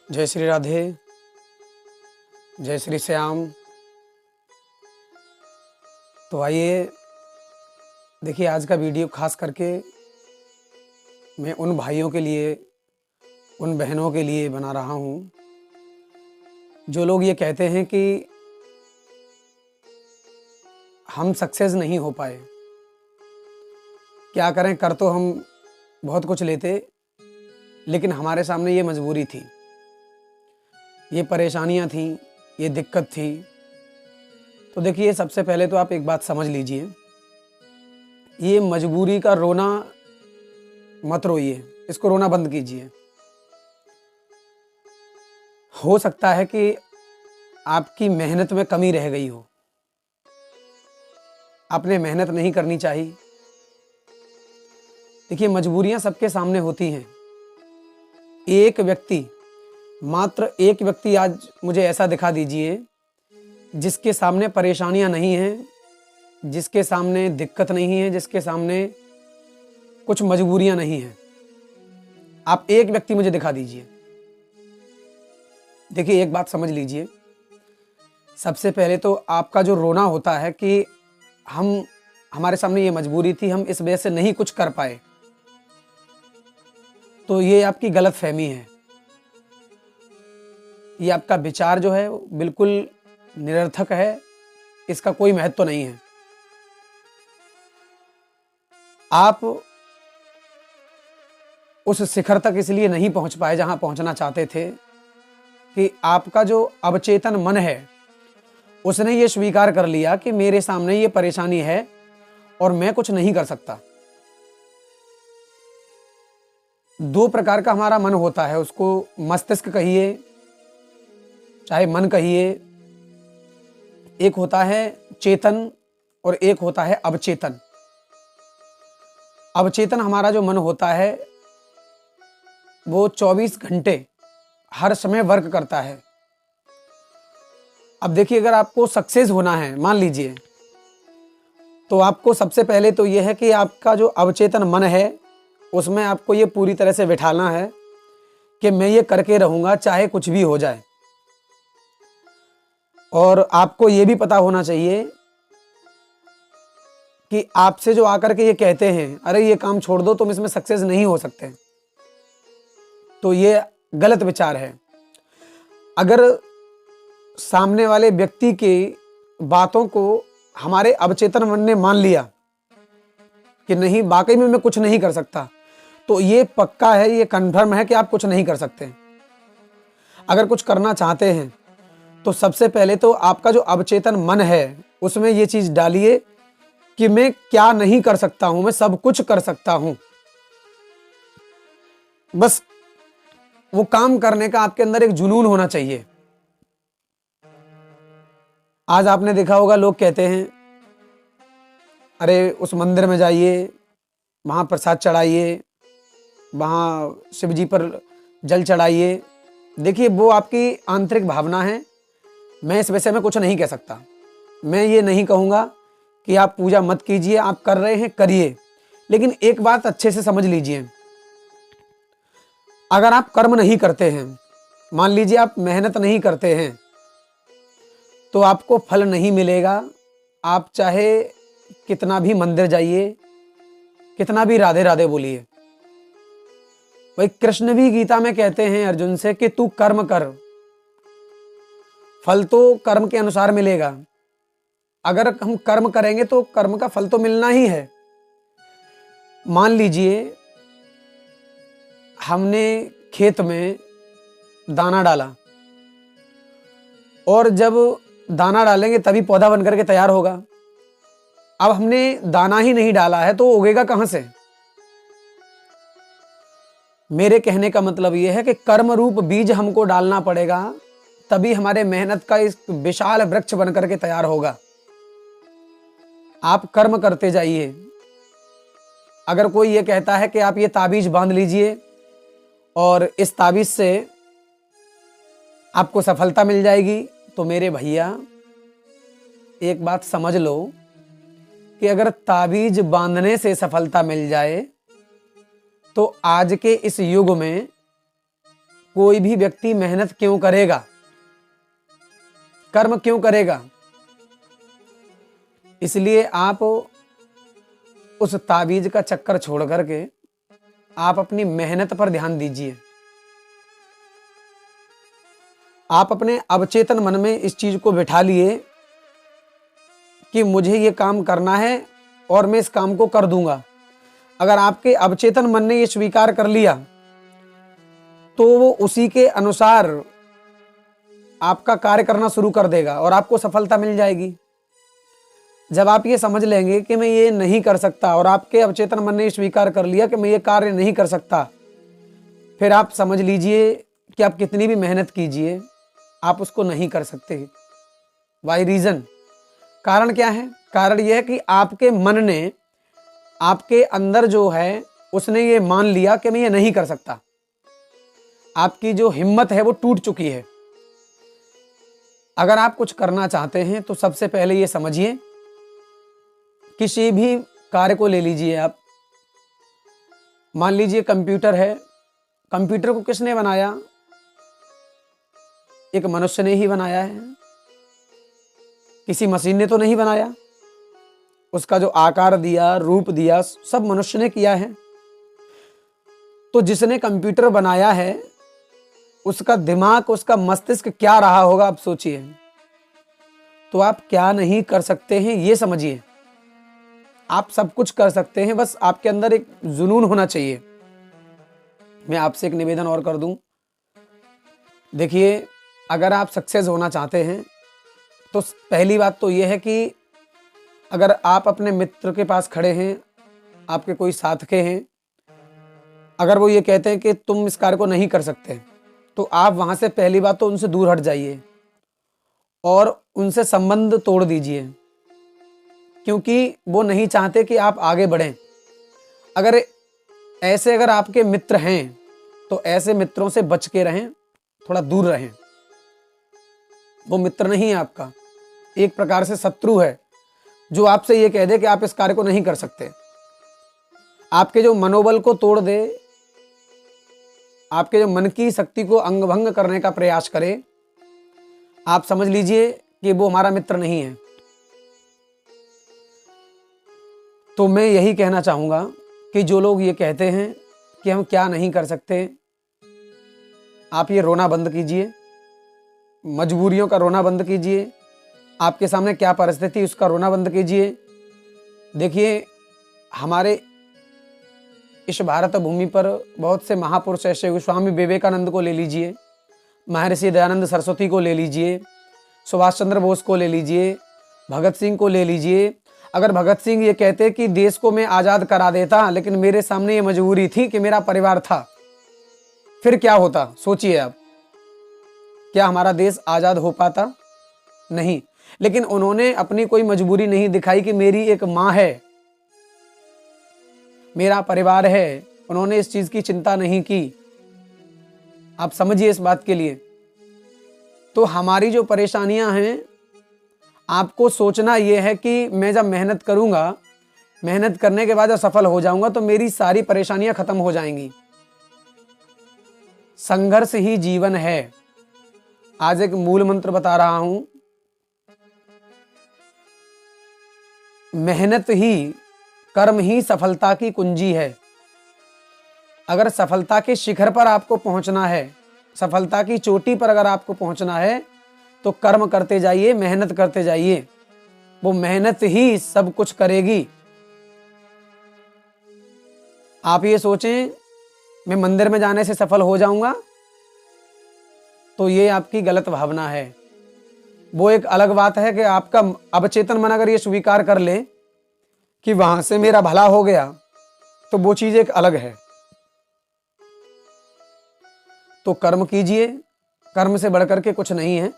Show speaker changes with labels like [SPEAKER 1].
[SPEAKER 1] जय श्री राधे, जय श्री श्याम। तो आइए देखिए, आज का वीडियो खास करके मैं उन भाइयों के लिए, उन बहनों के लिए बना रहा हूँ जो लोग ये कहते हैं कि हम सक्सेस नहीं हो पाए। क्या करें, कर तो हम बहुत कुछ लेते, लेकिन हमारे सामने ये मजबूरी थी, ये परेशानियां थी, ये दिक्कत थी। तो देखिए, सबसे पहले तो आप एक बात समझ लीजिए, ये मजबूरी का रोना मत रोइए, इसको रोना बंद कीजिए। हो सकता है कि आपकी मेहनत में कमी रह गई हो, आपने मेहनत नहीं करनी चाहिए। देखिए, मजबूरियां सबके सामने होती हैं। एक व्यक्ति, मात्र एक व्यक्ति आज मुझे ऐसा दिखा दीजिए जिसके सामने परेशानियां नहीं हैं, जिसके सामने दिक्कत नहीं है, जिसके सामने कुछ मजबूरियां नहीं हैं। आप एक व्यक्ति मुझे दिखा दीजिए। देखिए, एक बात समझ लीजिए, सबसे पहले तो आपका जो रोना होता है कि हमारे सामने ये मजबूरी थी, हम इस वजह से नहीं कुछ कर पाए, तो ये आपकी गलत फहमी है। ये आपका विचार जो है बिल्कुल निरर्थक है, इसका कोई महत्व नहीं है। आप उस शिखर तक इसलिए नहीं पहुंच पाए जहां पहुंचना चाहते थे कि आपका जो अवचेतन मन है उसने ये स्वीकार कर लिया कि मेरे सामने ये परेशानी है और मैं कुछ नहीं कर सकता। दो प्रकार का हमारा मन होता है, उसको मस्तिष्क कहिए चाहे मन कहिए। एक होता है चेतन और एक होता है अवचेतन। अवचेतन हमारा जो मन होता है वो 24 घंटे हर समय वर्क करता है। अब देखिए, अगर आपको सक्सेस होना है, मान लीजिए, तो आपको सबसे पहले तो यह है कि आपका जो अवचेतन मन है उसमें आपको ये पूरी तरह से बिठाना है कि मैं ये करके रहूंगा चाहे कुछ भी हो जाए। और आपको ये भी पता होना चाहिए कि आपसे जो आकर के ये कहते हैं अरे ये काम छोड़ दो, तुम इसमें सक्सेस नहीं हो सकते, तो ये गलत विचार है। अगर सामने वाले व्यक्ति की बातों को हमारे अवचेतन मन ने मान लिया कि नहीं, वाकई में मैं कुछ नहीं कर सकता, तो ये पक्का है, ये कन्फर्म है कि आप कुछ नहीं कर सकते। अगर कुछ करना चाहते हैं तो सबसे पहले तो आपका जो अवचेतन मन है उसमें ये चीज डालिए कि मैं क्या नहीं कर सकता हूं, मैं सब कुछ कर सकता हूं। बस वो काम करने का आपके अंदर एक जुनून होना चाहिए। आज आपने देखा होगा, लोग कहते हैं अरे उस मंदिर में जाइए, वहां प्रसाद चढ़ाइए, वहां शिव जी पर जल चढ़ाइए। देखिए, वो आपकी आंतरिक भावना है, मैं इस विषय में कुछ नहीं कह सकता। मैं ये नहीं कहूंगा कि आप पूजा मत कीजिए, आप कर रहे हैं करिए, लेकिन एक बात अच्छे से समझ लीजिए, अगर आप कर्म नहीं करते हैं, मान लीजिए आप मेहनत नहीं करते हैं, तो आपको फल नहीं मिलेगा। आप चाहे कितना भी मंदिर जाइए, कितना भी राधे राधे बोलिए। भाई, कृष्ण भी गीता में कहते हैं अर्जुन से कि तू कर्म कर, फल तो कर्म के अनुसार मिलेगा। अगर हम कर्म करेंगे तो कर्म का फल तो मिलना ही है। मान लीजिए हमने खेत में दाना डाला, और जब दाना डालेंगे तभी पौधा बन करके तैयार होगा। अब हमने दाना ही नहीं डाला है तो उगेगा कहां से? मेरे कहने का मतलब यह है कि कर्म रूप बीज हमको डालना पड़ेगा, तभी हमारे मेहनत का इस विशाल वृक्ष बन करके तैयार होगा। आप कर्म करते जाइए। अगर कोई ये कहता है कि आप ये ताबीज बांध लीजिए और इस ताबीज से आपको सफलता मिल जाएगी, तो मेरे भैया एक बात समझ लो कि अगर ताबीज बांधने से सफलता मिल जाए तो आज के इस युग में कोई भी व्यक्ति मेहनत क्यों करेगा, कर्म क्यों करेगा? इसलिए आप उस ताबीज का चक्कर छोड़ करके आप अपनी मेहनत पर ध्यान दीजिए। आप अपने अवचेतन मन में इस चीज को बिठा लिए कि मुझे ये काम करना है और मैं इस काम को कर दूंगा। अगर आपके अवचेतन मन ने ये स्वीकार कर लिया तो वो उसी के अनुसार आपका कार्य करना शुरू कर देगा और आपको सफलता मिल जाएगी। जब आप ये समझ लेंगे कि मैं ये नहीं कर सकता और आपके अवचेतन मन ने स्वीकार कर लिया कि मैं ये कार्य नहीं कर सकता, फिर आप समझ लीजिए कि आप कितनी भी मेहनत कीजिए आप उसको नहीं कर सकते। Why reason? कारण क्या है? कारण यह है कि आपके मन ने, आपके अंदर जो है उसने ये मान लिया कि मैं ये नहीं कर सकता। आपकी जो हिम्मत है वो टूट चुकी है। अगर आप कुछ करना चाहते हैं तो सबसे पहले ये समझिए, किसी भी कार्य को ले लीजिए आप। मान लीजिए कंप्यूटर है, कंप्यूटर को किसने बनाया? एक मनुष्य ने ही बनाया है, किसी मशीन ने तो नहीं बनाया। उसका जो आकार दिया, रूप दिया, सब मनुष्य ने किया है। तो जिसने कंप्यूटर बनाया है उसका दिमाग, उसका मस्तिष्क क्या रहा होगा आप सोचिए। तो आप क्या नहीं कर सकते हैं ये समझिए। आप सब कुछ कर सकते हैं, बस आपके अंदर एक जुनून होना चाहिए। मैं आपसे एक निवेदन और कर दूं, देखिए अगर आप सक्सेस होना चाहते हैं तो पहली बात तो यह है कि अगर आप अपने मित्र के पास खड़े हैं, आपके कोई साथ के हैं, अगर वो ये कहते हैं कि तुम इस कार्य को नहीं कर सकते, तो आप वहां से पहली बात तो उनसे दूर हट जाइए और उनसे संबंध तोड़ दीजिए, क्योंकि वो नहीं चाहते कि आप आगे बढ़ें। अगर आपके मित्र हैं तो ऐसे मित्रों से बच के रहें, थोड़ा दूर रहें। वो मित्र नहीं है आपका, एक प्रकार से शत्रु है जो आपसे ये कह दे कि आप इस कार्य को नहीं कर सकते, आपके जो मनोबल को तोड़ दे, आपके जो मन की शक्ति को अंगभंग करने का प्रयास करे। आप समझ लीजिए कि वो हमारा मित्र नहीं है। तो मैं यही कहना चाहूंगा कि जो लोग ये कहते हैं कि हम क्या नहीं कर सकते, आप ये रोना बंद कीजिए, मजबूरियों का रोना बंद कीजिए, आपके सामने क्या परिस्थिति उसका रोना बंद कीजिए। देखिए हमारे इस भारत भूमि पर बहुत से महापुरुष ऐसे हुए, स्वामी विवेकानंद को ले लीजिए, महर्षि दयानंद सरस्वती को ले लीजिए, सुभाष चंद्र बोस को ले लीजिए, भगत सिंह को ले लीजिए। अगर भगत सिंह ये कहते कि देश को मैं आज़ाद करा देता लेकिन मेरे सामने ये मजबूरी थी कि मेरा परिवार था, फिर क्या होता सोचिए आप। क्या हमारा देश आज़ाद हो पाता? नहीं। लेकिन उन्होंने अपनी कोई मजबूरी नहीं दिखाई कि मेरी एक माँ है, मेरा परिवार है, उन्होंने इस चीज की चिंता नहीं की। आप समझिए इस बात के लिए। तो हमारी जो परेशानियां हैं, आपको सोचना यह है कि मैं जब मेहनत करूंगा, मेहनत करने के बाद जब सफल हो जाऊंगा तो मेरी सारी परेशानियां खत्म हो जाएंगी। संघर्ष ही जीवन है। आज एक मूल मंत्र बता रहा हूं, मेहनत ही, कर्म ही सफलता की कुंजी है। अगर सफलता के शिखर पर आपको पहुंचना है, सफलता की चोटी पर अगर आपको पहुंचना है तो कर्म करते जाइए, मेहनत करते जाइए। वो मेहनत ही सब कुछ करेगी। आप ये सोचें मैं मंदिर में जाने से सफल हो जाऊंगा, तो ये आपकी गलत भावना है। वो एक अलग बात है कि आपका अवचेतन मन अगर ये स्वीकार कर ले कि वहां से मेरा भला हो गया, तो वो चीज एक अलग है। तो कर्म कीजिए, कर्म से बढ़कर के कुछ नहीं है।